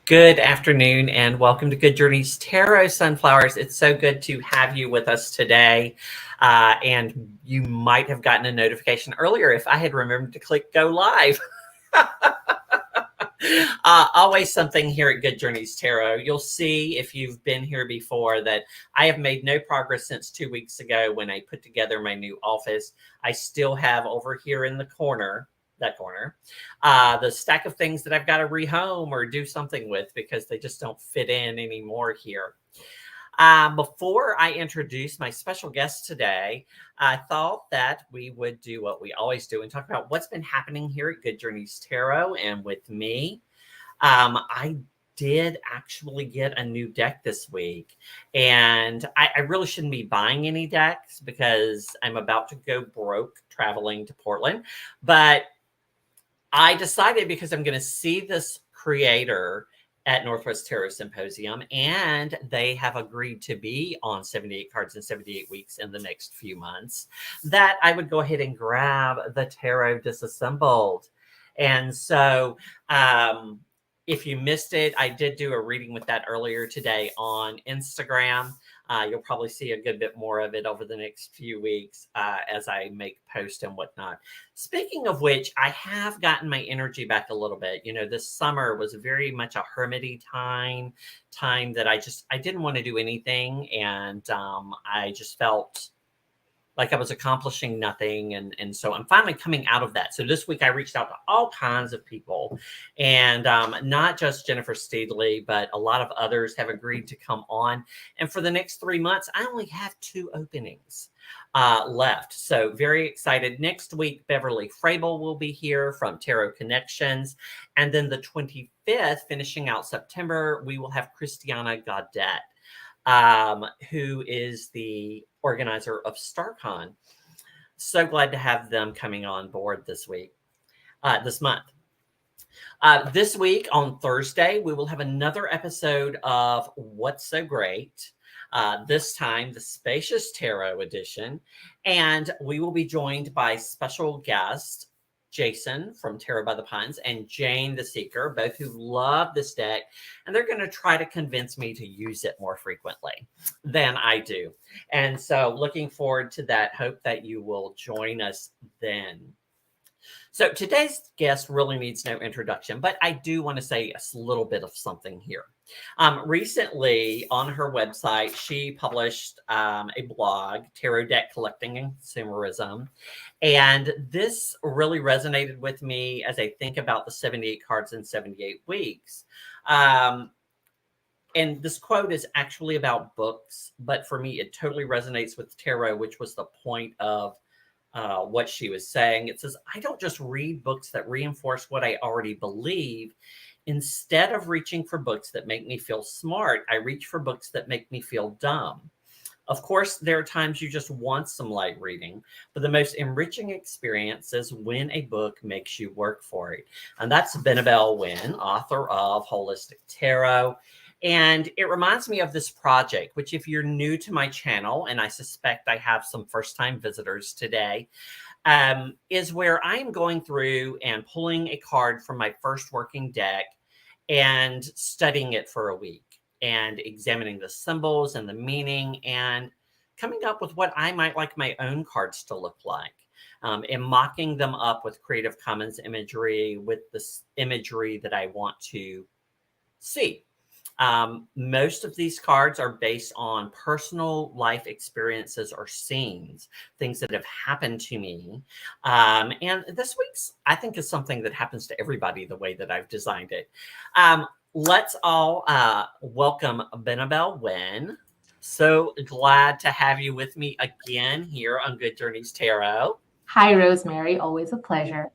Good afternoon and welcome to Good Journeys Tarot Sunflowers. It's so good to have you with us today. And you might have gotten a notification earlier if I had remembered to click go live. Always something here at Good Journeys Tarot. You'll see if you've been here before that I have made no progress since 2 weeks ago when I put together my new office. I still have over here in the corner, the stack of things that I've got to rehome or do something with because they just don't fit in anymore here. Before I introduce my special guest today, I thought that we would do what we always do and talk about what's been happening here at Good Journeys Tarot and with me. I did actually get a new deck this week, and I really shouldn't be buying any decks because I'm about to go broke traveling to Portland, but I decided because I'm going to see this creator at Northwest Tarot Symposium, and they have agreed to be on 78 Cards in 78 Weeks in the next few months, that I would go ahead and grab the Tarot Disassembled. And so if you missed it, I did do a reading with that earlier today on Instagram. You'll probably see a good bit more of it over the next few weeks as I make posts and whatnot. Speaking of which, I have gotten my energy back a little bit. You know, this summer was very much a hermity time that I didn't want to do anything. And I just felt like I was accomplishing nothing. And so I'm finally coming out of that. So this week I reached out to all kinds of people, and not just Jennifer Steedley, but a lot of others have agreed to come on. And for the next 3 months, I only have 2 openings left. So very excited. Next week, Beverly Frabel will be here from Tarot Connections. And then the 25th, finishing out September, we will have Christiana Gaudet, who is the organizer of StarCon. So glad to have them coming on board this month. This week on Thursday, we will have another episode of What's So Great. This time, the Spacious Tarot edition. And we will be joined by special guest Jason from Tarot by the Pines and Jane the Seeker, both who love this deck, and they're going to try to convince me to use it more frequently than I do. And so looking forward to that. Hope that you will join us then. So today's guest really needs no introduction, but I do want to say a little bit of something here. Recently on her website, she published a blog, Tarot Deck Collecting and Consumerism. And this really resonated with me as I think about the 78 cards in 78 weeks. And this quote is actually about books, but for me, it totally resonates with tarot, which was the point of what she was saying. It says, I don't just read books that reinforce what I already believe. Instead of reaching for books that make me feel smart, I reach for books that make me feel dumb. Of course, there are times you just want some light reading, but the most enriching experience is when a book makes you work for it. And that's Benebell Wynn, author of Holistic Tarot. And it reminds me of this project, which if you're new to my channel, and I suspect I have some first-time visitors today, is where I'm going through and pulling a card from my first working deck and studying it for a week and examining the symbols and the meaning and coming up with what I might like my own cards to look like, and mocking them up with Creative Commons imagery, with this imagery that I want to see. Most of these cards are based on personal life experiences or scenes, things that have happened to me. And this week's, I think, is something that happens to everybody the way that I've designed it. Let's all welcome Benebell Wynn. So glad to have you with me again here on Good Journeys Tarot. Hi, Rosemary. Always a pleasure.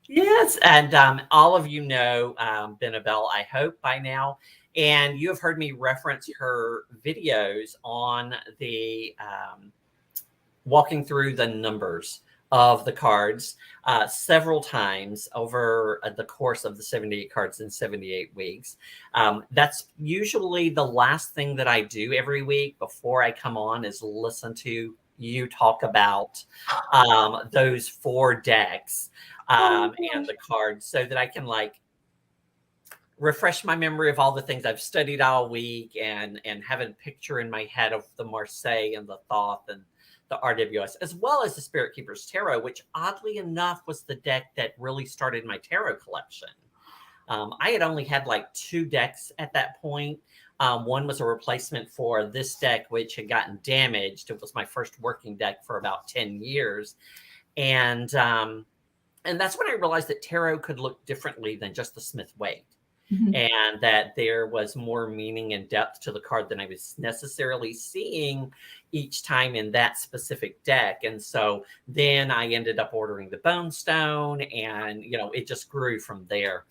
Yes, and all of you know Benebell, I hope, by now. And you have heard me reference her videos on the walking through the numbers of the cards several times over the course of the 78 cards in 78 weeks. That's usually the last thing that I do every week before I come on, is listen to you talk about those 4 decks and the cards, so that I can refresh my memory of all the things I've studied all week and have a picture in my head of the Marseille and the Thoth and the RWS, as well as the Spirit Keepers Tarot, which oddly enough was the deck that really started my tarot collection. I had only had like 2 decks at that point. One was a replacement for this deck, which had gotten damaged. It was my first working deck for about 10 years. And that's when I realized that tarot could look differently than just the Smith-Waite. And that there was more meaning and depth to the card than I was necessarily seeing each time in that specific deck. And so then I ended up ordering the Bone Stone, and it just grew from there,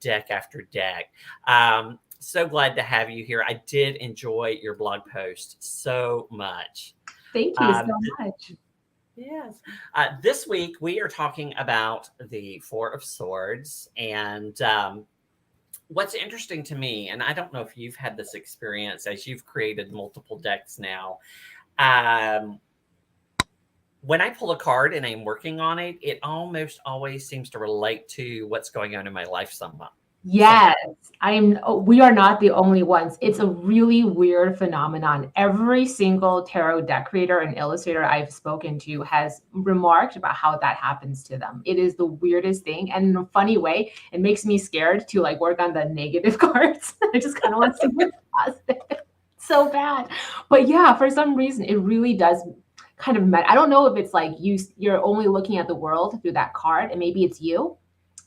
deck after deck. So glad to have you here. I did enjoy your blog post so much. Thank you so much. Yes. This week we are talking about the Four of Swords, and what's interesting to me, and I don't know if you've had this experience as you've created multiple decks now, when I pull a card and I'm working on it, it almost always seems to relate to what's going on in my life somewhat. Yes, we are not the only ones. It's a really weird phenomenon. Every single tarot deck creator and illustrator I've spoken to has remarked about how that happens to them. It is the weirdest thing. And in a funny way, it makes me scared to work on the negative cards. I just kind of want to be positive. So bad. But yeah, for some reason, it really does kind of matter. I don't know if it's like you're only looking at the world through that card, and maybe it's you.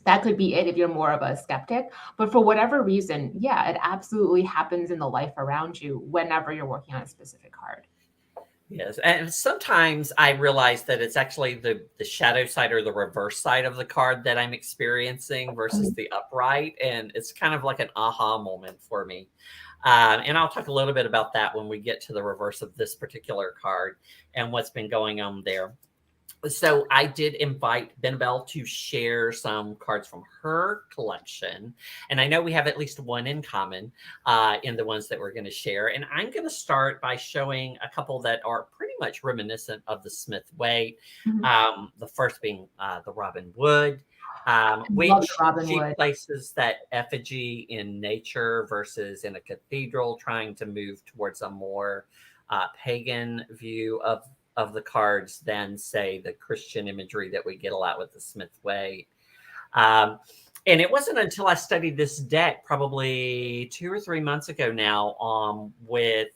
That could be it if you're more of a skeptic. But for whatever reason, yeah, it absolutely happens in the life around you whenever you're working on a specific card. Yes. And sometimes I realize that it's actually the shadow side or the reverse side of the card that I'm experiencing versus the upright. And it's kind of like an aha moment for me. And I'll talk a little bit about that when we get to the reverse of this particular card and what's been going on there. So I did invite Benebell to share some cards from her collection. And I know we have at least one in common in the ones that we're going to share. And I'm going to start by showing a couple that are pretty much reminiscent of the Smith-Waite. The first being the Robin Wood, which she places that effigy in nature versus in a cathedral, trying to move towards a more pagan view of the cards than, say, the Christian imagery that we get a lot with the Smith-Waite. And it wasn't until I studied this deck probably 2 or 3 months ago now with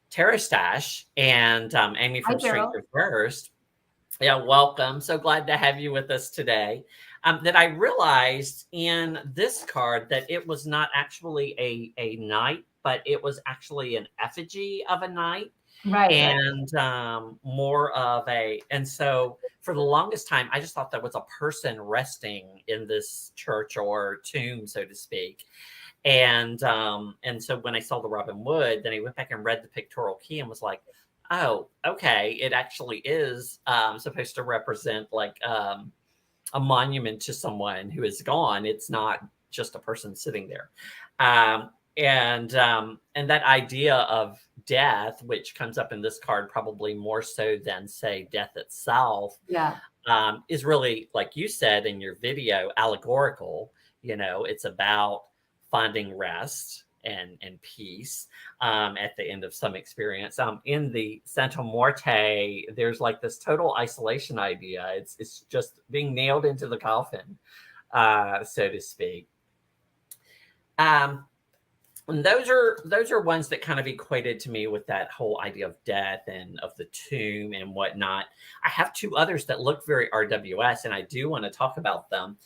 Tarot Stash and Amy from Strength Reversed. Yeah, welcome. So glad to have you with us today. That I realized in this card that it was not actually a knight, but it was actually an effigy of a knight. Right. And more of and so for the longest time, I just thought that was a person resting in this church or tomb, so to speak. And so when I saw the Robin Wood, then I went back and read the pictorial key and was like, oh, okay, it actually is supposed to represent like a monument to someone who is gone. It's not just a person sitting there. And that idea of death, which comes up in this card probably more so than, say, death itself, is really, like you said in your video, allegorical. It's about finding rest and peace at the end of some experience. In the Santa Muerte, there's like this total isolation idea. It's just being nailed into the coffin, so to speak. And those are ones that kind of equated to me with that whole idea of death and of the tomb and whatnot. I have 2 others that look very RWS, and I do want to talk about them.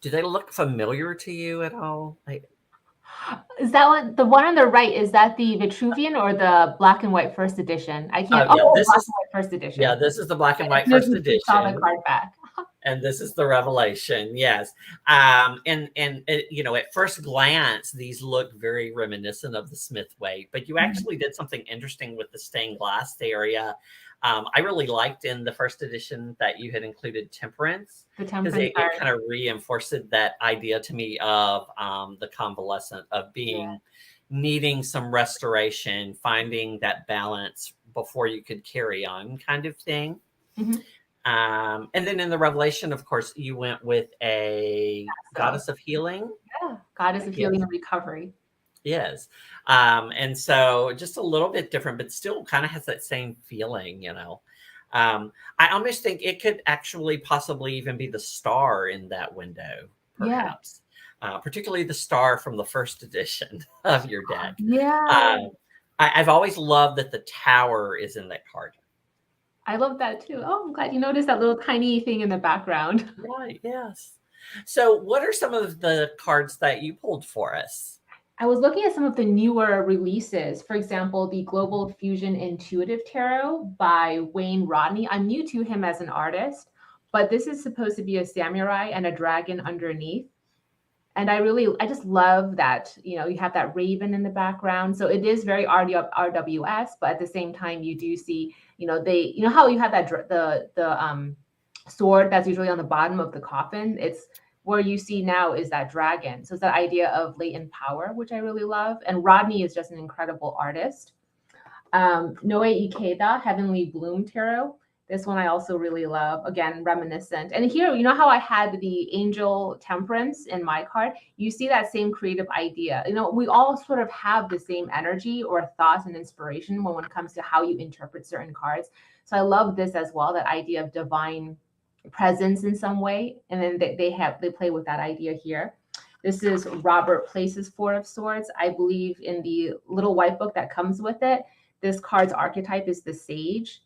Do they look familiar to you at all? Is that one, the one on the right, is that the Vitruvian or the black and white first edition? I can't. This black is and white first edition. Yeah, this is the black and white first edition. Saw the card back. And this is the Revelation, yes. And at first glance, these look very reminiscent of the Smith-Waite, but you actually did something interesting with the stained glass area. I really liked in the first edition that you had included temperance, because it kind of reinforced that idea to me of the convalescent, of needing some restoration, finding that balance before you could carry on, kind of thing. And then in the Revelation, of course, you went with a So goddess of healing. yeah, goddess of Yes. healing and recovery. Yes. And so just a little bit different, but still kind of has that same feeling, you know. I almost think it could actually possibly even be the star in that window, Yeah. perhaps, particularly the star from the first edition of your deck. Yeah. Um, I've always loved that the tower is in that card. I love that too. Oh, I'm glad you noticed that little tiny thing in the background. Right. Yes. So, what are some of the cards that you pulled for us? I was looking at some of the newer releases. For example, the Global Fusion Intuitive Tarot by Wayne Rodney. I'm new to him as an artist, but this is supposed to be a samurai and a dragon underneath. And I just love that, you have that raven in the background. So it is very RWS, but at the same time, you do see, how you have that the sword that's usually on the bottom of the coffin. It's where you see now is that dragon. So it's that idea of latent power, which I really love. And Rodney is just an incredible artist. Noe Ikeda, Heavenly Bloom Tarot. This one I also really love. Again, reminiscent. And here, you know how I had the Angel Temperance in my card? You see that same creative idea. We all sort of have the same energy or thoughts and inspiration when it comes to how you interpret certain cards. So I love this as well, that idea of divine presence in some way. And then they play with that idea here. This is Robert Place's Four of Swords. I believe in the little white book that comes with it. This card's archetype is the sage.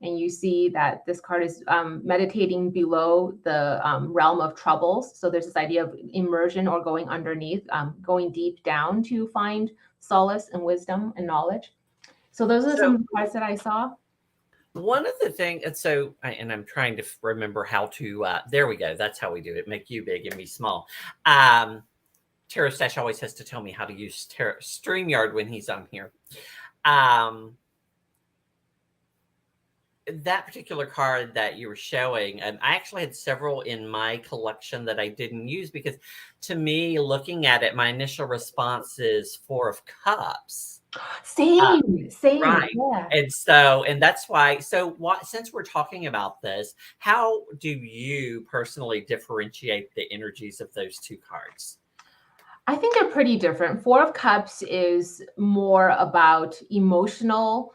And you see that this card is meditating below the realm of troubles. So there's this idea of immersion or going underneath, going deep down to find solace and wisdom and knowledge. So those are some of the cards that I saw. One of the things, and I'm trying to remember how to, there we go. That's how we do it. Make you big and me small. Tarot Stash always has to tell me how to use StreamYard when he's on here. That particular card that you were showing, and I actually had several in my collection that I didn't use because to me, looking at it, my initial response is Four of Cups. Same. Right. Yeah. And that's why, since we're talking about this, how do you personally differentiate the energies of those two cards? I think they're pretty different. Four of Cups is more about emotional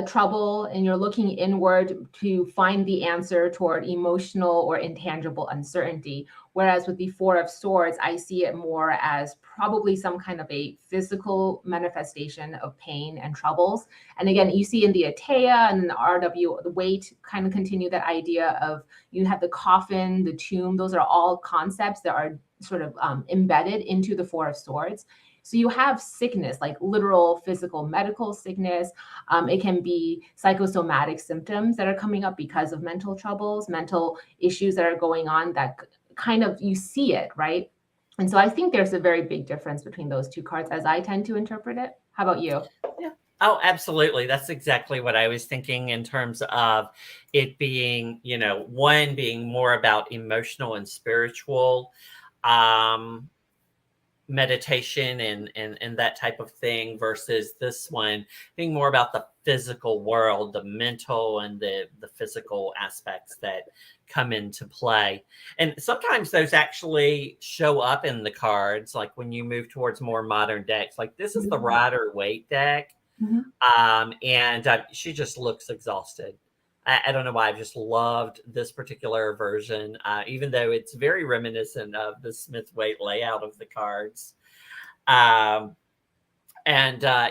trouble, and you're looking inward to find the answer toward emotional or intangible uncertainty. Whereas with the Four of Swords, I see it more as probably some kind of a physical manifestation of pain and troubles. And again, you see in the Atea and the RW, the weight kind of continue that idea of you have the coffin, the tomb. Those are all concepts that are sort of embedded into the Four of Swords. So you have sickness, like literal physical medical sickness. It can be psychosomatic symptoms that are coming up because of mental troubles, mental issues that are going on that kind of, you see it, right? And so I think there's a very big difference between those two cards as I tend to interpret it. How about you? Yeah. Oh, absolutely. That's exactly what I was thinking in terms of it being, one being more about emotional and spiritual meditation and that type of thing versus this one being more about the physical world, the mental and the physical aspects that come into play. And sometimes those actually show up in the cards, like when you move towards more modern decks. Like this is the Rider-Waite deck. And she just looks exhausted. I don't know why. I've just loved this particular version, even though it's very reminiscent of the Smith-Waite layout of the cards. And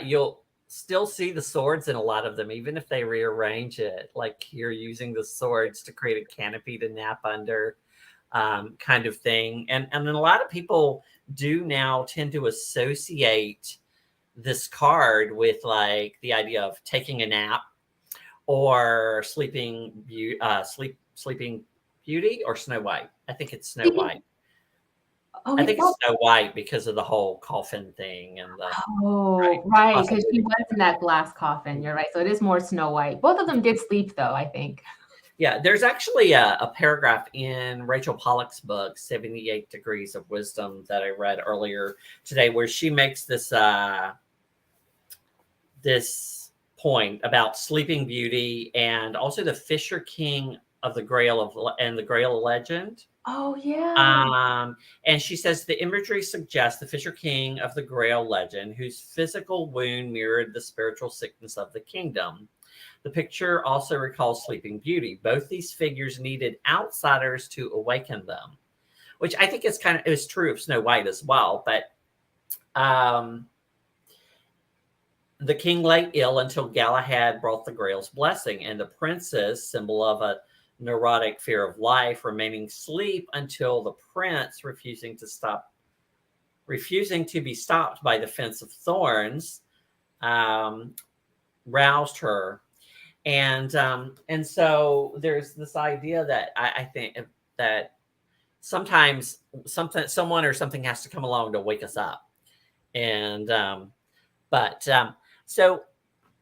you'll still see the swords in a lot of them, even if they rearrange it. Like you're using the swords to create a canopy to nap under, kind of thing. And then a lot of people do now tend to associate this card with like the idea of taking a nap or Sleeping Beauty or Snow White. I think it's Snow White. Oh, I think it's Snow White because of the whole coffin thing and the. Right, because she was in that glass coffin. You're right. So it is more Snow White. Both of them did sleep, though, I think. Yeah, there's actually a paragraph in Rachel Pollack's book, 78 Degrees of Wisdom, that I read earlier today, where she makes this this point about Sleeping Beauty and also the Fisher King of the Grail legend. Oh yeah. And she says the imagery suggests the Fisher King of the Grail legend, whose physical wound mirrored the spiritual sickness of the kingdom. The picture also recalls Sleeping Beauty. Both these figures needed outsiders to awaken them, which I think is true of Snow White as well. But the king lay ill until Galahad brought the Grail's blessing, and the princess, symbol of a neurotic fear of life, remaining asleep until the prince, refusing to be stopped by the fence of thorns, roused her. And so there's this idea that I think that sometimes someone or something has to come along to wake us up. And so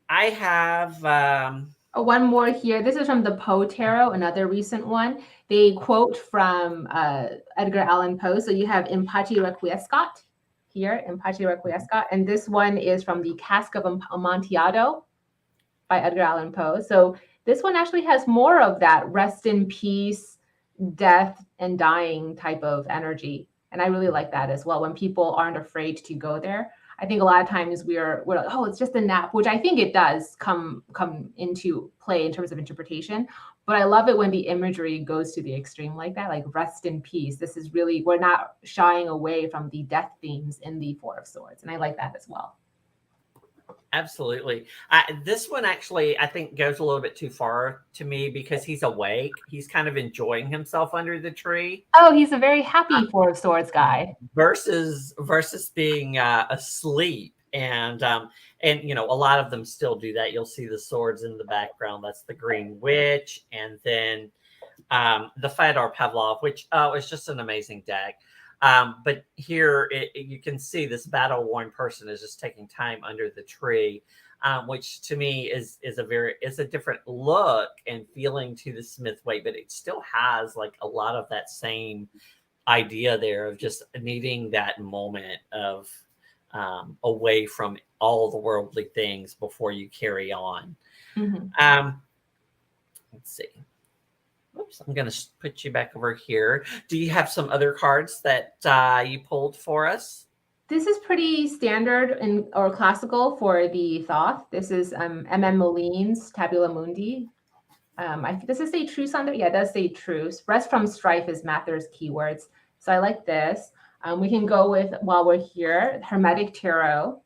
I have one more here. This is from the Poe Tarot, another recent one. They quote from Edgar Allan Poe. So you have In Pace Requiescat here, In Pace Requiescat. And this one is from the Cask of Amontillado by Edgar Allan Poe. So this one actually has more of that rest in peace, death and dying type of energy. And I really like that as well, when people aren't afraid to go there. I think a lot of times we're like, oh, it's just a nap, which I think it does come into play in terms of interpretation. But I love it when the imagery goes to the extreme like that, like rest in peace. This is really, we're not shying away from the death themes in the Four of Swords. And I like that as well. Absolutely. This one actually, I think, goes a little bit too far to me because he's awake. He's kind of enjoying himself under the tree. Oh, he's a very happy Four of Swords guy. Versus being asleep. And you know, a lot of them still do that. You'll see the swords in the background. That's the Green Witch. And then the Fyodor Pavlov, which is just an amazing deck. But here you can see this battle-worn person is just taking time under the tree, which to me is a different look and feeling to the Smith-Waite, but it still has like a lot of that same idea there of just needing that moment of away from all the worldly things before you carry on. Mm-hmm. Let's see. Oops, I'm going to put you back over here. Do you have some other cards that you pulled for us? This is pretty standard or classical for the Thoth. This is M.M. Moline's Tabula Mundi. Does it say truce on there? Yeah, it does say truce. Rest from strife is Mather's keywords. So I like this. We can go with, while we're here, Hermetic Tarot.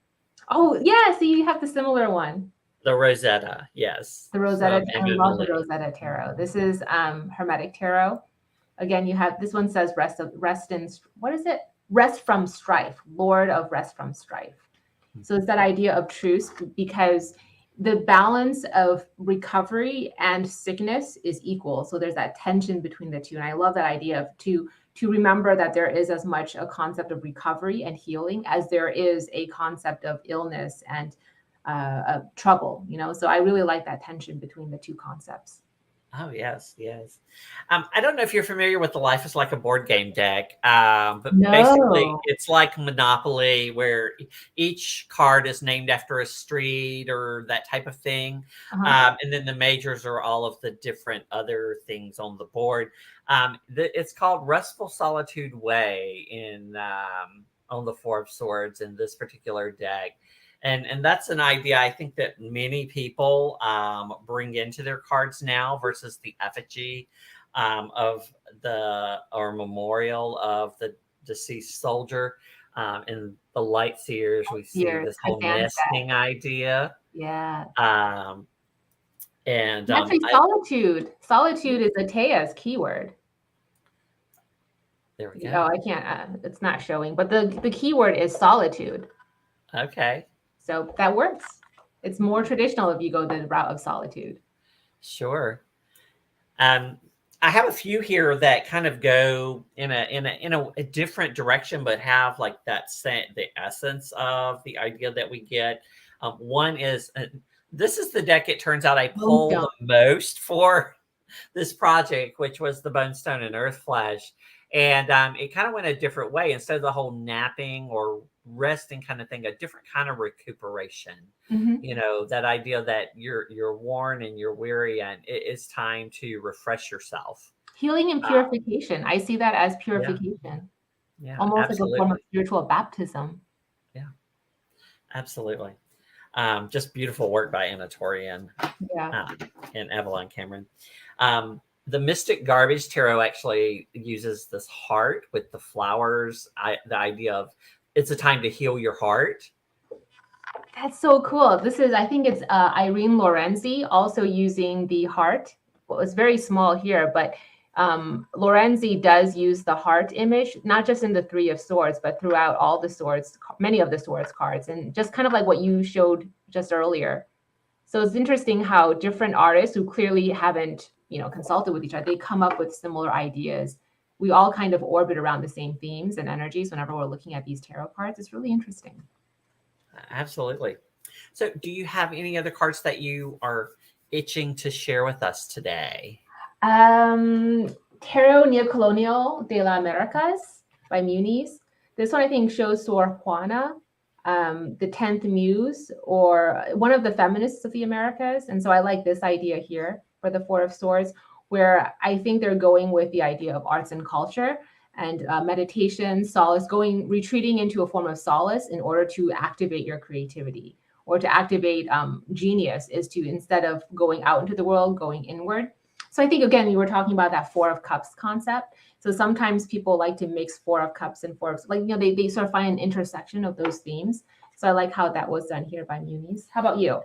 Oh, yeah, so you have the similar one. The Rosetta, yes. The Rosetta, I love the Rosetta Tarot. This is Hermetic Tarot. Again, you have, this one says rest from strife, Lord of rest from strife. So it's that idea of truce, because the balance of recovery and sickness is equal. So there's that tension between the two. And I love that idea of to remember that there is as much a concept of recovery and healing as there is a concept of illness and trouble, you know. So I really like that tension between the two concepts. Oh, yes. I don't know if you're familiar with the Life is Like a Board Game deck, but basically it's like Monopoly, where each card is named after a street or that type of thing. And then the majors are all of the different other things on the board. It's called Restful Solitude Way on the Four of Swords in this particular deck. And that's an idea I think that many people bring into their cards now versus the effigy or memorial of the deceased soldier. In the Light Seers, we see this whole nesting idea. Yeah. And actually, solitude. Solitude is Atea's keyword. There we go. Oh, I can't. It's not showing, but the keyword is solitude. Okay. So that works. It's more traditional if you go the route of solitude. Sure. I have a few here that kind of go in a different direction, but have like the essence of the idea that we get. One is this is the deck. It turns out I pulled the most for this project, which was the Bone Stone and Earth Flash. And it kind of went a different way. Instead of the whole napping or resting kind of thing, a different kind of recuperation. Mhm. That idea that you're worn and you're weary, and it's time to refresh yourself. Healing and Uh, purification. I see that as yeah, purification, yeah, almost like a form of absolutely. spiritual baptism. Yeah, absolutely. Just beautiful work by Anna Torian Yeah. uh, and Evelyn Cameron. The Mystic Garbage Tarot actually uses this heart with the flowers. The idea of it's a time to heal your heart. That's so cool. I think it's Irene Lorenzi also using the heart. Well, it's very small here, but Lorenzi does use the heart image, not just in the Three of Swords, but throughout all the swords, many of the swords cards, and just kind of like what you showed just earlier. So it's interesting how different artists who clearly haven't, consulted with each other, they come up with similar ideas. We all kind of orbit around the same themes and energies whenever we're looking at these tarot cards. It's really interesting. Absolutely. So, do you have any other cards that you are itching to share with us today? Um, Tarot Neocolonial de las Americas by Muniz. This one I think shows Sor Juana, the 10th muse, or one of the feminists of the Americas. And so I like this idea here for the Four of Swords, where I think they're going with the idea of arts and culture and meditation, solace, retreating into a form of solace in order to activate your creativity or to activate genius, is to, instead of going out into the world, going inward. So I think, again, you were talking about that Four of Cups concept. So sometimes people like to mix Four of Cups and Four of, they sort of find an intersection of those themes. So I like how that was done here by Muniz. How about you?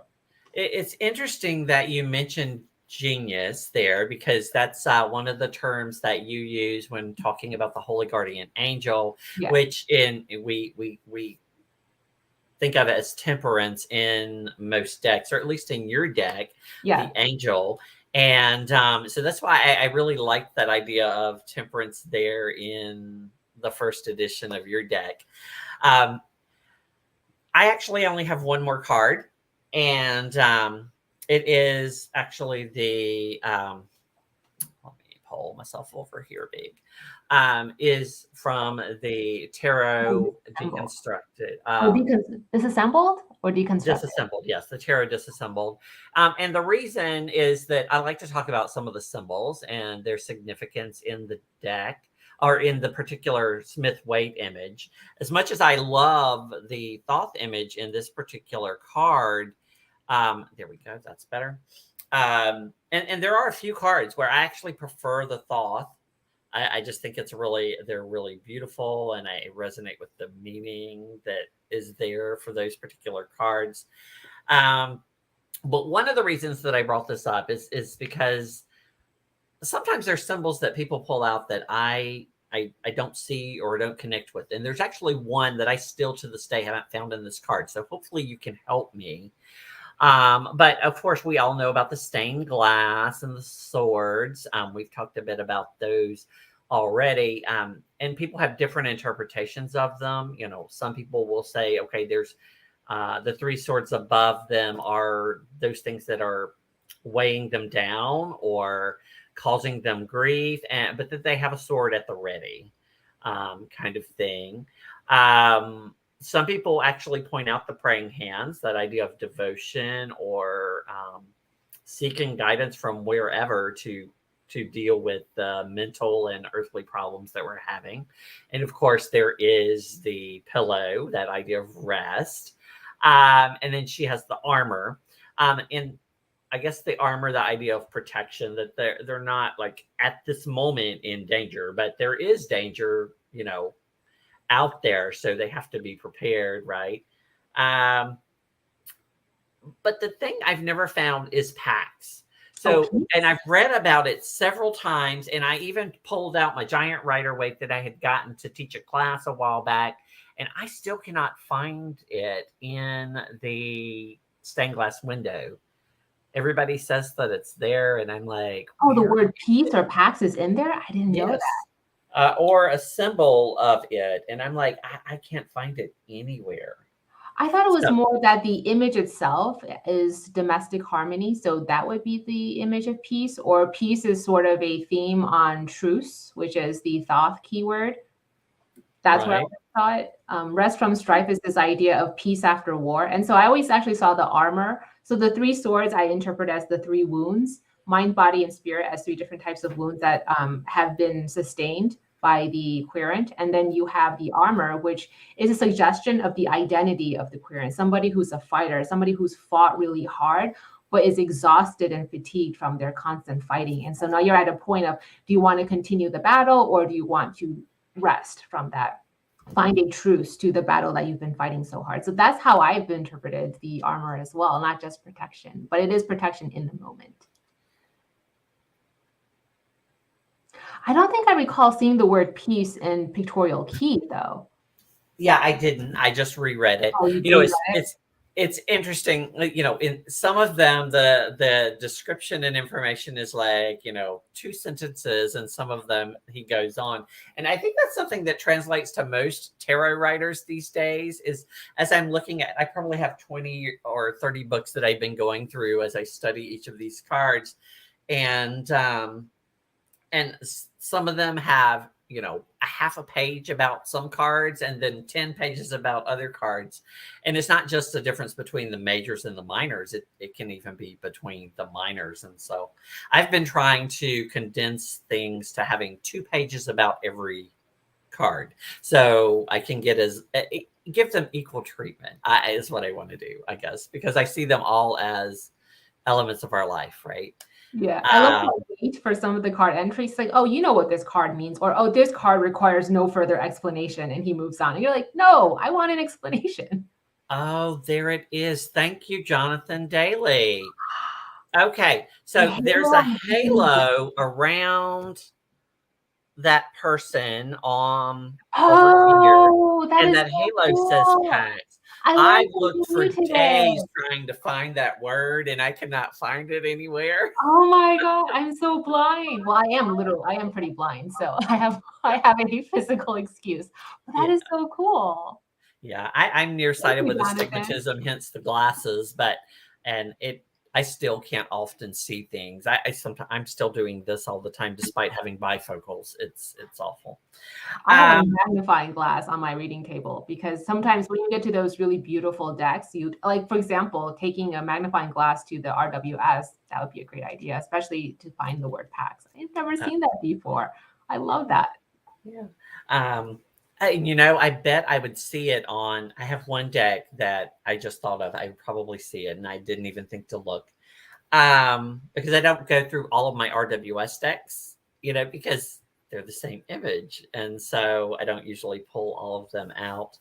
It's interesting that you mentioned genius there, because that's one of the terms that you use when talking about the holy guardian angel, Yeah. which we think of it as temperance in most decks, or at least in your deck, Yeah. the angel. And so that's why I really like that idea of temperance there in the first edition of your deck. I actually only have one more card, and it is actually the let me pull myself over here big, is from the Tarot Disassembled. Deconstructed. Disassembled or deconstructed? Disassembled, yes, the Tarot Disassembled. And the reason is that I like to talk about some of the symbols and their significance in the deck, or in the particular Smith Waite image. As much as I love the Thoth image in this particular card, there we go, that's better. And there are a few cards where I actually prefer the Thoth. I just think they're really beautiful, and I resonate with the meaning that is there for those particular cards. But one of the reasons that I brought this up is because sometimes there's symbols that people pull out that I don't see or don't connect with. And there's actually one that I still to this day haven't found in this card. So hopefully you can help me. But of course, we all know about the stained glass and the swords. We've talked a bit about those already. And people have different interpretations of them. Some people will say, okay, there's the three swords above them are those things that are weighing them down or causing them grief, but that they have a sword at the ready, kind of thing. Some people actually point out the praying hands, that idea of devotion or seeking guidance from wherever to deal with the mental and earthly problems that we're having. And of course, there is the pillow, that idea of rest. And then she has the armor. And I guess the armor, the idea of protection, that they're not like at this moment in danger, but there is danger, out there. So they have to be prepared, right? But the thing I've never found is Pax. So, and I've read about it several times, and I even pulled out my giant Rider-Waite that I had gotten to teach a class a while back, and I still cannot find it in the stained glass window. Everybody says that it's there, and I'm like, oh, the word peace or Pax is in there? I didn't know that. Or a symbol of it, and I'm like, I can't find it anywhere. I thought it was So, more that the image itself is domestic harmony. So that would be the image of peace, or peace is sort of a theme on truce, which is the Thoth keyword. That's where I right. saw it. Rest from strife is this idea of peace after war. And so I always actually saw the armor. So the three swords I interpret as the three wounds, mind, body, and spirit, as three different types of wounds that have been sustained by the querent. And then you have the armor, which is a suggestion of the identity of the querent, somebody who's a fighter, somebody who's fought really hard, but is exhausted and fatigued from their constant fighting. And so now you're at a point of, do you want to continue the battle, or do you want to rest from that, find a truce to the battle that you've been fighting so hard? So that's how I've interpreted the armor as well, not just protection, but it is protection in the moment. I don't think I recall seeing the word peace in Pictorial Key, though. Yeah, I didn't. I just reread it. Oh, you You know, reread it? it's interesting. You know, in some of them, the description and information is like, you know, 2 sentences, and some of them he goes on. And I think that's something that translates to most tarot writers these days. Is as I'm looking at, I probably have 20 or 30 books that I've been going through as I study each of these cards, and some of them have, you know, a half a page about some cards and then 10 pages about other cards. And it's not just the difference between the majors and the minors. It can even be between the minors. And so I've been trying to condense things to having 2 pages about every card. So I can get give them equal treatment, is what I want to do, I guess, because I see them all as elements of our life, right? Yeah, I love how wait for some of the card entries. Like, oh, you know what this card means, or oh, this card requires no further explanation, and he moves on. And you're like, no, I want an explanation. Oh, there it is. Thank you, Jonathan Daly. Okay, so there's a halo around that person over here, Oh, that and is that so halo says cool. Pax. I I learned looked something for new today. days trying to find that word, and I cannot find it anywhere. Oh my God, I'm so blind. Well, I am pretty blind, so I have a physical excuse. But that Yeah. is so cool. Yeah, I'm Thank nearsighted you, with Jonathan. astigmatism, hence the glasses. But and it, I still can't often see things. I sometimes I'm still doing this all the time, despite having bifocals. It's awful. I have a magnifying glass on my reading table because sometimes when you get to those really beautiful decks, you like, for example, taking a magnifying glass to the RWS, that would be a great idea, especially to find the word PAX. I've never seen that before. I love that. Yeah. You know, I bet I would see it on. I have one deck that I just thought of. I would probably see it, and I didn't even think to look. Because I don't go through all of my RWS decks, you know, because they're the same image, and so I don't usually pull all of them out.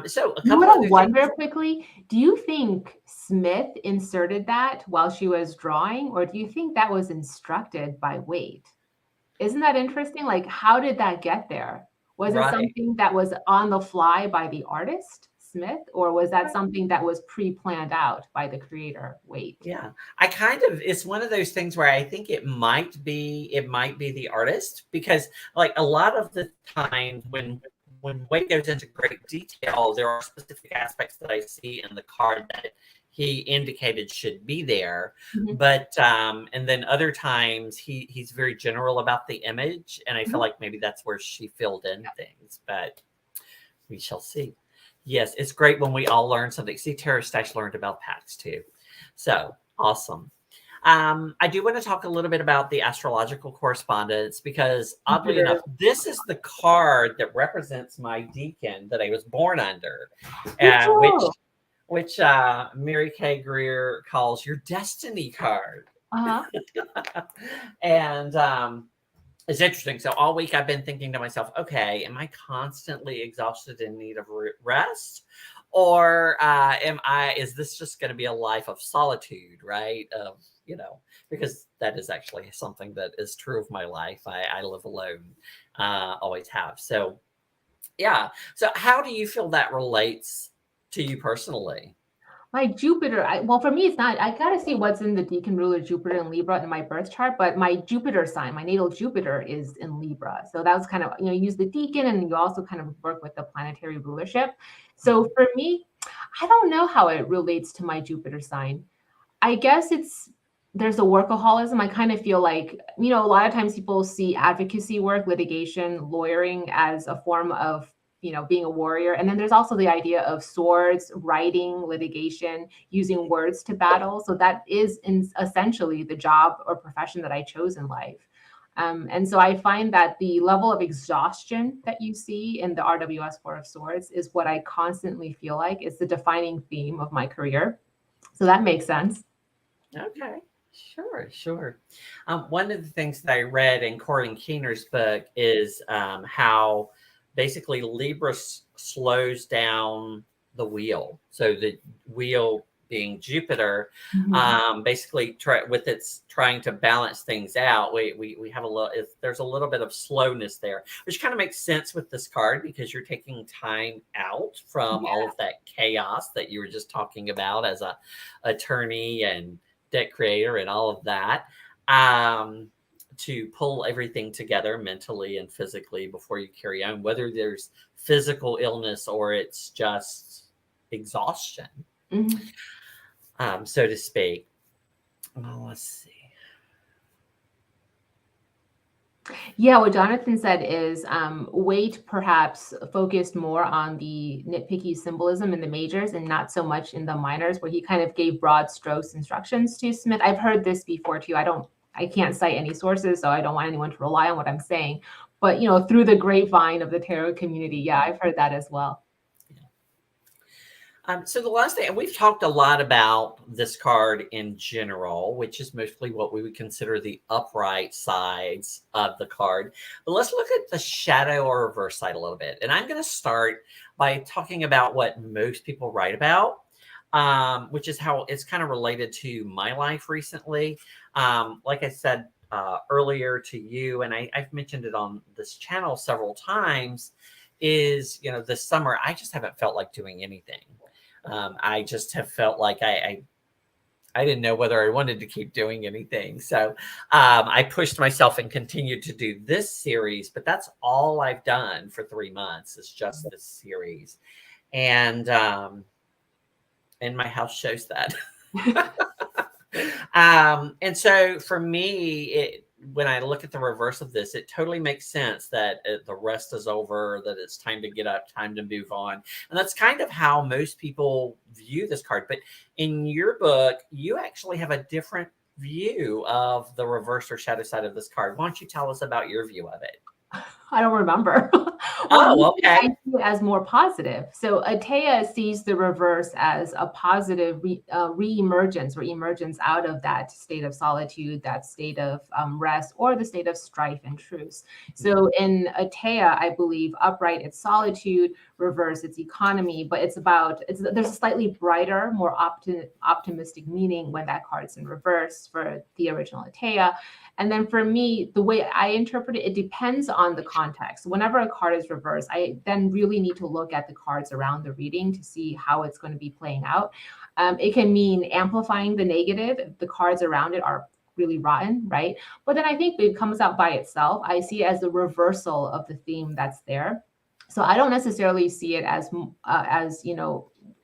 So a You know couple what I other things. wonder quickly? Do you think Smith inserted that while she was drawing, or do you think that was instructed by Waite? Isn't that interesting? Like, how did that get there? Was it Right. something that was on the fly by the artist, Smith, or was that something that was pre-planned out by the creator, Waite? Yeah, it's one of those things where I think it might be the artist, because like a lot of the time when Wade goes into great detail, there are specific aspects that I see in the card that he indicated should be there. Mhm, But and then other times he's very general about the image, and I feel mhm. like maybe that's where she filled in things, but we shall see. Yes, it's great when we all learn something. See, Tara Stash learned about PAX too. So awesome. I do want to talk a little bit about the astrological correspondence, because oddly enough, Jupiter. this is the card that represents my deacon that I was born under, Me which too. Mary Kay Greer calls your destiny card. Uh-huh. And it's interesting. So all week I've been thinking to myself, okay, am I constantly exhausted in need of rest? Or is this just going to be a life of solitude, right? You know, because that is actually something that is true of my life. I live alone, always have. So, yeah. So how do you feel that relates to you personally? My Jupiter, well, for me, it's not, I gotta see what's in the deacon ruler Jupiter and Libra in my birth chart, but my Jupiter sign, my natal Jupiter is in Libra. So that was kind of, you use the deacon and you also kind of work with the planetary rulership. So for me, I don't know how it relates to my Jupiter sign. I guess there's a workaholism. I kind of feel like, a lot of times people see advocacy work, litigation, lawyering as a form of, being a warrior. And then there's also the idea of swords, writing, litigation, using words to battle. So that is essentially the job or profession that I chose in life. And so I find that the level of exhaustion that you see in the RWS Four of Swords is what I constantly feel like is the defining theme of my career. So that makes sense. Okay. Sure. One of the things that I read in Corin Keener's book is how basically Libra slows down the wheel. So the wheel being Jupiter, basically with its trying to balance things out, we have a little, there's a little bit of slowness there, which kind of makes sense with this card because you're taking time out from all of that chaos that you were just talking about as a attorney and deck creator and all of that, to pull everything together mentally and physically before you carry on, whether there's physical illness or it's just exhaustion, so to speak. Well, let's see. Yeah, what Jonathan said is Waite perhaps focused more on the nitpicky symbolism in the majors and not so much in the minors, where he kind of gave broad strokes instructions to Smith. I've heard this before too. I can't cite any sources, so I don't want anyone to rely on what I'm saying. But through the grapevine of the tarot community, yeah, I've heard that as well. So the last thing, and we've talked a lot about this card in general, which is mostly what we would consider the upright sides of the card. But let's look at the shadow or reverse side a little bit. And I'm going to start by talking about what most people write about, which is how it's kind of related to my life recently. Like I said earlier to you, and I've mentioned it on this channel several times, is, this summer, I just haven't felt like doing anything. I just have felt like I didn't know whether I wanted to keep doing anything. So I pushed myself and continued to do this series, but that's all I've done for 3 months is just this series. And my house shows that. And so for me, when I look at the reverse of this, it totally makes sense that the rest is over, that it's time to get up, time to move on. And that's kind of how most people view this card. But in your book, you actually have a different view of the reverse or shadow side of this card. Why don't you tell us about your view of it? I don't remember. Okay. I see it as more positive. So Atea sees the reverse as a positive re-emergence or emergence out of that state of solitude, that state of rest, or the state of strife and truce. So in Atea, I believe upright, it's solitude, reverse, it's economy, but there's a slightly brighter, more optimistic meaning when that card's in reverse for the original Atea. And then for me, the way I interpret it, it depends on the context. Whenever a card is reversed, I then really need to look at the cards around the reading to see how it's going to be playing out. It can mean amplifying the negative if the cards around it are really rotten, right? But then I think it comes out by itself. I see it as the reversal of the theme that's there. So I don't necessarily see it as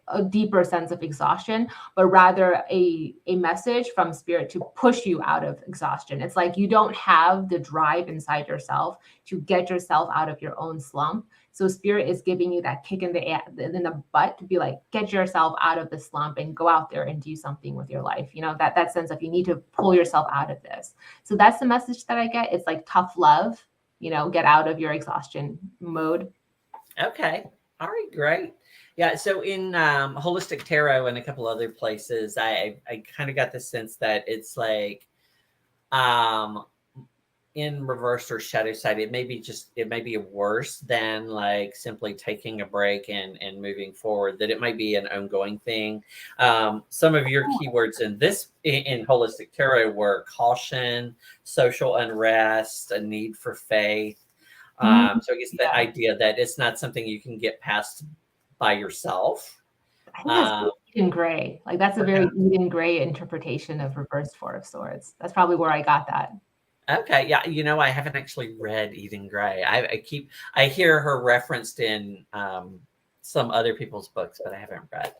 a deeper sense of exhaustion, but rather a message from spirit to push you out of exhaustion. It's like you don't have the drive inside yourself to get yourself out of your own slump. So spirit is giving you that kick in the butt to be like, get yourself out of the slump and go out there and do something with your life. That sense of you need to pull yourself out of this. So that's the message that I get. It's like tough love, get out of your exhaustion mode. Okay. All right, great. Yeah, so in Holistic Tarot and a couple other places, I kind of got the sense that it's like in reverse or shadow side, it may be worse than like simply taking a break and moving forward, that it might be an ongoing thing. Some of your keywords in Holistic Tarot were caution, social unrest, a need for faith. So I guess the idea that it's not something you can get past by yourself. I think that's Eden Gray. Like that's a very Eden Gray interpretation of reversed Four of Swords. That's probably where I got that. Okay, yeah, I haven't actually read Eden Gray. I hear her referenced in some other people's books, but I haven't read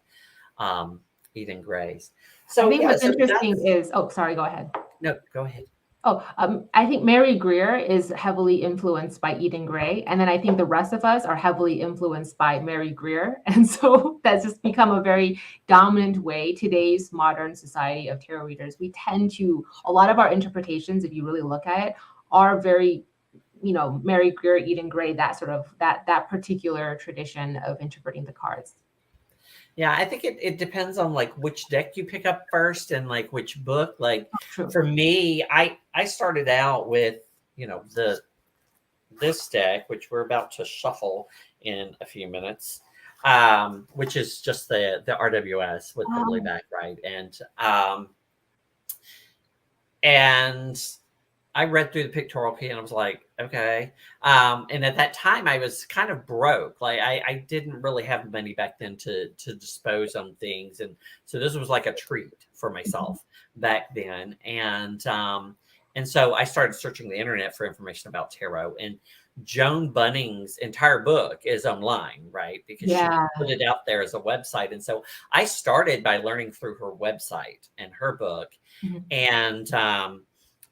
um, Eden Grays. I So think yeah, what's so interesting that's is, oh, sorry, go ahead. no, go ahead. I think Mary Greer is heavily influenced by Eden Gray. And then I think the rest of us are heavily influenced by Mary Greer. And so that's just become a very dominant way. Today's modern society of tarot readers, we tend to, a lot of our interpretations, if you really look at it, are very, Mary Greer, Eden Gray, that sort of, that particular tradition of interpreting the cards. Yeah, I think it depends on like which deck you pick up first and like which book. Like True. for me, I started out with, this deck, which we're about to shuffle in a few minutes, which is just the RWS with the blue back, right? And I read through the pictorial key and I was like, okay. And at that time I was kind of broke. Like I didn't really have money back then to dispose on things. And so this was like a treat for myself back then. And so I started searching the internet for information about tarot, and Joan Bunning's entire book is online, right? Because she put it out there as a website. And so I started by learning through her website and her book. And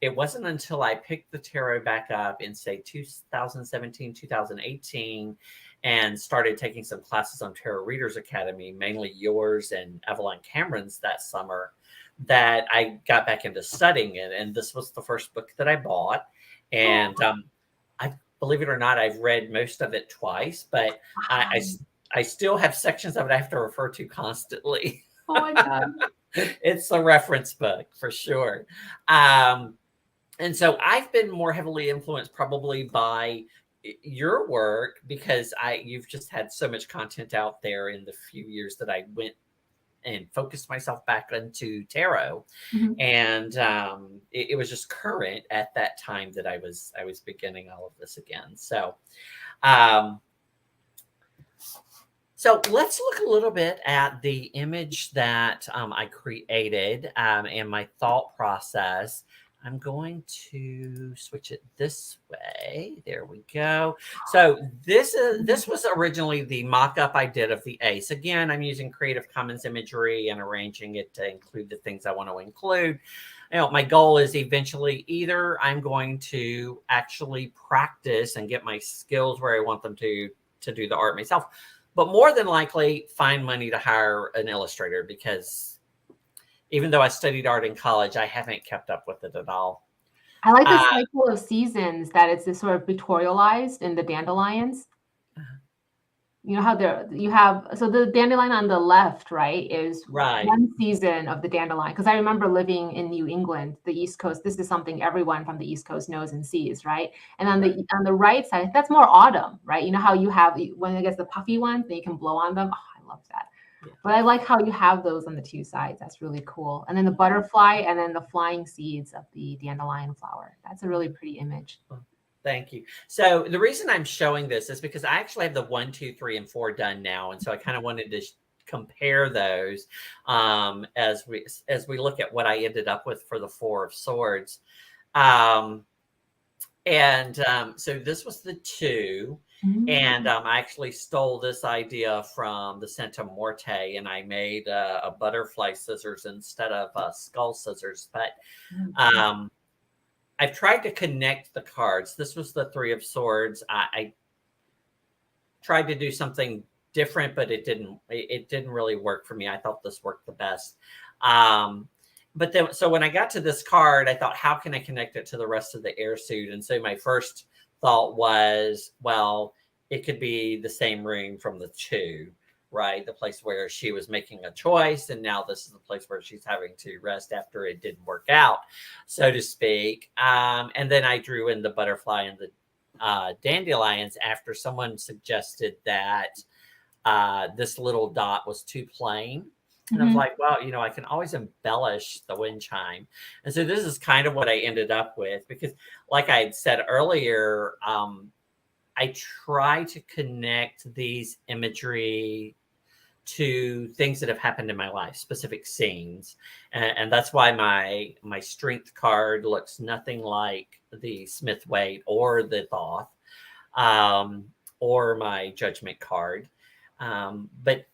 it wasn't until I picked the tarot back up in, say, 2017, 2018, and started taking some classes on Tarot Readers Academy, mainly yours and Evelyn Cameron's that summer, that I got back into studying it. And this was the first book that I bought. And I believe it or not, I've read most of it twice, but I still have sections of it I have to refer to constantly. Oh my God. It's a reference book for sure. And so I've been more heavily influenced probably by your work because you've just had so much content out there in the few years that I went and focused myself back into tarot. And it was just current at that time that I was beginning all of this again. So so let's look a little bit at the image that I created and my thought process. I'm going to switch it this way. There we go. So this was originally the mock-up I did of the ace. Again, I'm using Creative Commons imagery and arranging it to include the things I want to include. My goal is eventually either I'm going to actually practice and get my skills where I want them to do the art myself, but more than likely find money to hire an illustrator, because even though I studied art in college, I haven't kept up with it at all. I like the cycle of seasons that it's this sort of pictorialized in the dandelions. You know how so the dandelion on the left, right, is one season of the dandelion. Because I remember living in New England, the East Coast. This is something everyone from the East Coast knows and sees, right? And on the right side, that's more autumn, right? You know how you have when it gets the puffy ones, then you can blow on them. Oh, I love that. Yeah. But I like how you have those on the two sides. That's really cool. And then the butterfly and then the flying seeds of the dandelion flower. That's a really pretty image. Thank you. So the reason I'm showing this is because I actually have the 1, 2, 3, and 4 done now. And so I kind of wanted to compare those as we look at what I ended up with for the 4 of Swords. So this was the 2. And I actually stole this idea from the Santa Morte, and I made a butterfly scissors instead of skull scissors. But I've tried to connect the cards. This was the 3 of Swords. I tried to do something different, but it didn't really work for me. I thought this worked the best. But then, so when I got to this card, I thought, how can I connect it to the rest of the air suit? And so my first thought was, well, it could be the same room from the 2, right? The place where she was making a choice. And now this is the place where she's having to rest after it didn't work out, so to speak. And then I drew in the butterfly and the dandelions after someone suggested that this little dot was too plain. And I was like, well, I can always embellish the wind chime. And so this is kind of what I ended up with, because like I had said earlier, I try to connect these imagery to things that have happened in my life, specific scenes. And that's why my strength card looks nothing like the Smith-Waite or the Thoth, or my judgment card. But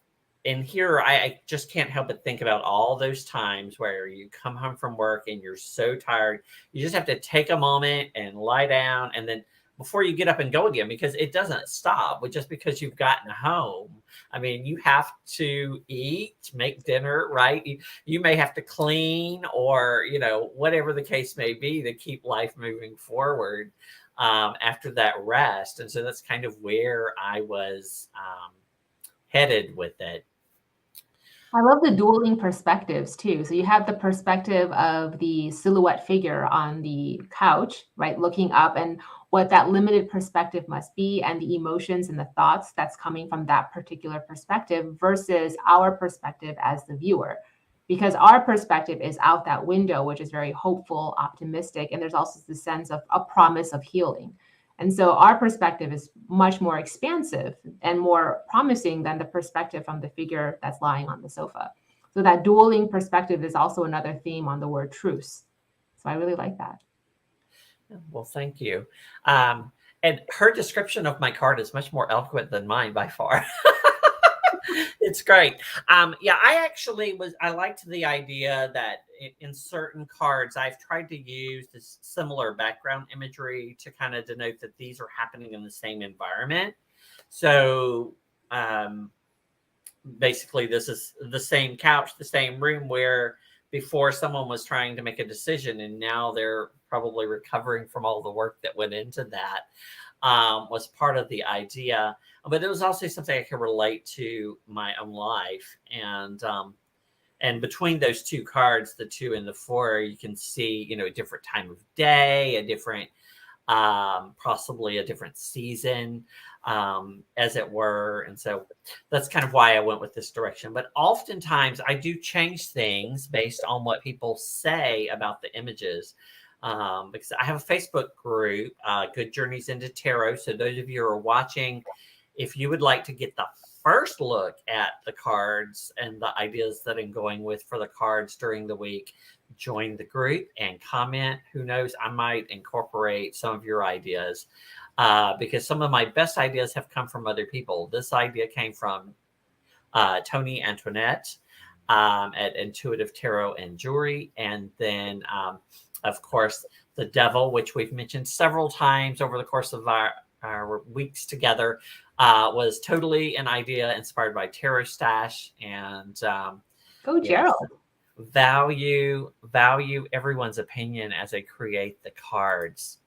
and here I just can't help but think about all those times where you come home from work and you're so tired. You just have to take a moment and lie down, and then before you get up and go again, because it doesn't stop with just because you've gotten home. I mean, you have to eat, make dinner, right? You may have to clean, or, whatever the case may be, to keep life moving forward after that rest. And so that's kind of where I was headed with it. I love the dueling perspectives too. So you have the perspective of the silhouette figure on the couch, right, looking up, and what that limited perspective must be, and the emotions and the thoughts that's coming from that particular perspective versus our perspective as the viewer. Because our perspective is out that window, which is very hopeful, optimistic, and there's also the sense of a promise of healing. And so our perspective is much more expansive and more promising than the perspective from the figure that's lying on the sofa. So that dueling perspective is also another theme on the word truce. So I really like that. Well, thank you. And her description of my card is much more eloquent than mine by far. It's great. Yeah, I liked the idea that in certain cards, I've tried to use this similar background imagery to kind of denote that these are happening in the same environment. So basically, this is the same couch, the same room where before someone was trying to make a decision, and now they're probably recovering from all the work that went into that. Was part of the idea, but it was also something I could relate to my own life. And between those two cards, the 2 and the 4, you can see, a different time of day, a different, possibly a different season, as it were. And so that's kind of why I went with this direction. But oftentimes I do change things based on what people say about the images. Because I have a Facebook group, Good Journeys into Tarot. So those of you who are watching, if you would like to get the first look at the cards and the ideas that I'm going with for the cards during the week, join the group and comment. Who knows, I might incorporate some of your ideas, because some of my best ideas have come from other people. This idea came from Tony Antoinette at Intuitive Tarot and Jewelry. And then of course, the Devil, which we've mentioned several times over the course of our weeks together, was totally an idea inspired by Tarot Stash. And Go Gerald. Value everyone's opinion as they create the cards.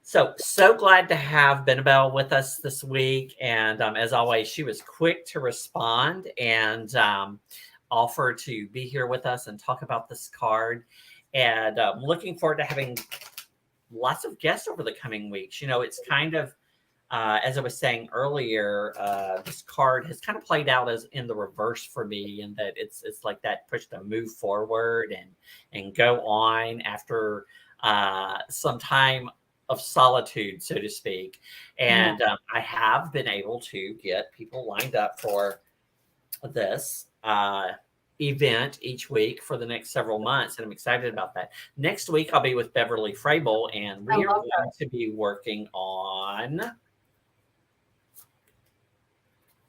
So glad to have Benabel with us this week. And as always, she was quick to respond and offer to be here with us and talk about this card. And I'm looking forward to having lots of guests over the coming weeks. It's kind of, as I was saying earlier, this card has kind of played out as in the reverse for me, in that it's like that push to move forward and go on after some time of solitude, so to speak. And I have been able to get people lined up for this event each week for the next several months, and I'm excited about that. Next week I'll be with Beverly Frable, and we are going to be working on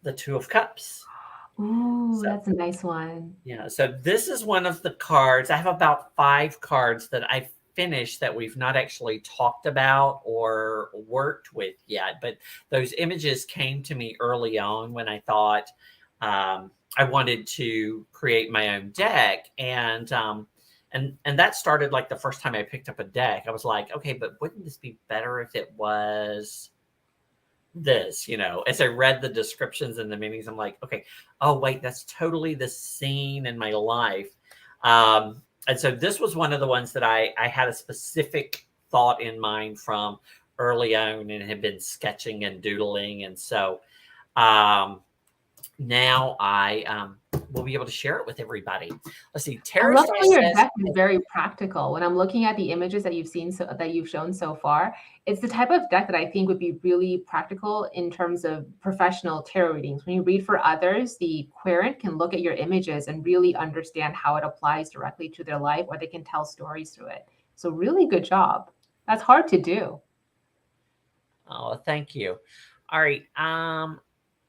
the 2 of Cups. Ooh, that's a nice one. Yeah, so this is one of the cards. I have about 5 cards that I've finished that we've not actually talked about or worked with yet, but those images came to me early on when I thought I wanted to create my own deck. And that started like the first time I picked up a deck. I was like, okay, but wouldn't this be better if it was this? As I read the descriptions and the meanings, I'm like, okay, oh wait, that's totally the scene in my life. And so this was one of the ones that I had a specific thought in mind from early on and had been sketching and doodling. And so now I will be able to share it with everybody. Let's see. I love how your deck is very practical. When I'm looking at the images that you've shown so far, it's the type of deck that I think would be really practical in terms of professional tarot readings. When you read for others, the querent can look at your images and really understand how it applies directly to their life, or they can tell stories through it. So really good job. That's hard to do. Oh, thank you. All right.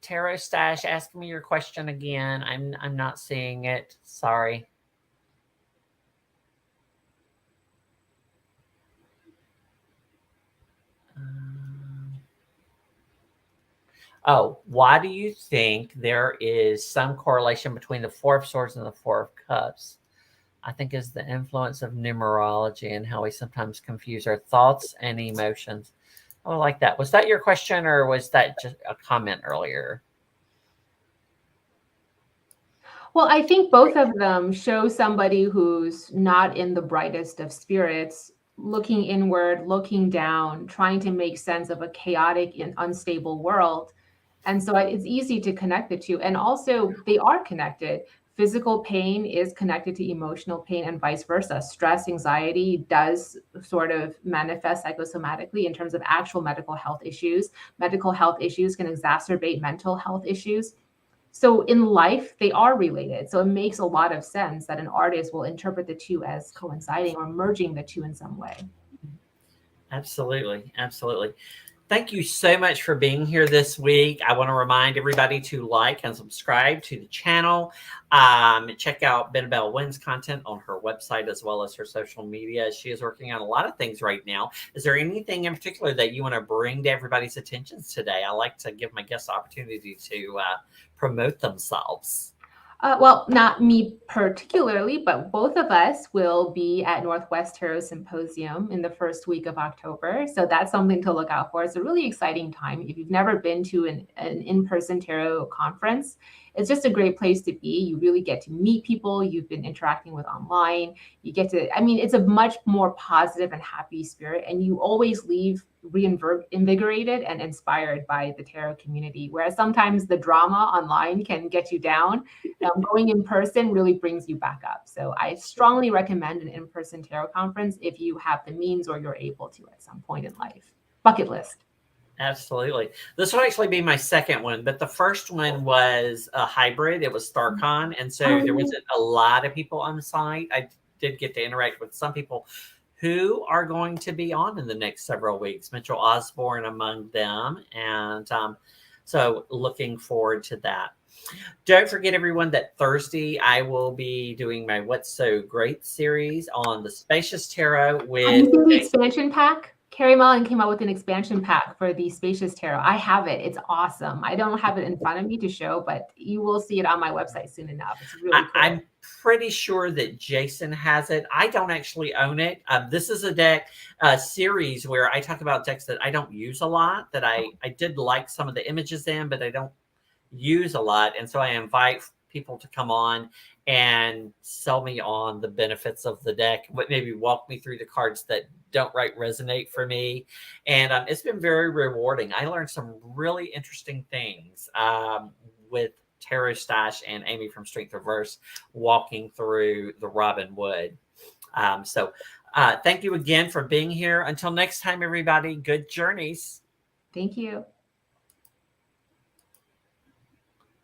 Tarot Stash, ask me your question again. I'm not seeing it. Sorry. Oh, why do you think there is some correlation between the Four of Swords and the Four of Cups? I think is the influence of numerology and how we sometimes confuse our thoughts and emotions. Oh, I like that. Was that your question or was that just a comment earlier? Well, I think both of them show somebody who's not in the brightest of spirits, looking inward, looking down, trying to make sense of a chaotic and unstable world. And so it's easy to connect the two. And also, they are connected. Physical pain is connected to emotional pain and vice versa. Stress, anxiety does sort of manifest psychosomatically in terms of actual medical health issues. Medical health issues can exacerbate mental health issues. So in life, they are related. So it makes a lot of sense that an artist will interpret the two as coinciding or merging the two in some way. Absolutely. Absolutely. Thank you so much for being here this week. I want to remind everybody to like and subscribe to the channel. Check out Benebell Wynn's content on her website as well as her social media. She is working on a lot of things right now. Is there anything in particular that you want to bring to everybody's attention today? I like to give my guests the opportunity to promote themselves. Well, not me particularly, but both of us will be at Northwest Tarot Symposium in the first week of October. So that's something to look out for. It's a really exciting time. If you've never been to an in-person tarot conference, it's just a great place to be. You really get to meet people you've been interacting with online. You get to, I mean, it's a much more positive and happy spirit, and you always leave reinvigorated and inspired by the tarot community. Whereas sometimes the drama online can get you down, going in person really brings you back up. So I strongly recommend an in-person tarot conference if you have the means or you're able to at some point in life. Bucket list. Absolutely. This will actually be my second one, but the first one was a hybrid. It was StarCon. And so there wasn't a lot of people on site. I did get to interact with some people who are going to be on in the next several weeks, Mitchell Osborne among them. And so looking forward to that. Don't forget, everyone, that Thursday I will be doing my What's So Great series on the Spacious Tarot with the expansion pack. Carrie Mullen came out with an expansion pack for the Spacious Tarot. I have it. It's awesome. I don't have it in front of me to show, but you will see it on my website soon enough. It's really cool. I'm pretty sure that Jason has it. I don't actually own it. This is a deck series where I talk about decks that I don't use a lot, that I did like some of the images in, but I don't use a lot. And so I invite people to come on and sell me on the benefits of the deck, but maybe walk me through the cards that don't resonate for me. And it's been very rewarding. I learned some really interesting things with Tarot Stash and Amy from Strength Reverse walking through the Robin Wood. So thank you again for being here. Until next time, everybody, good journeys. Thank you.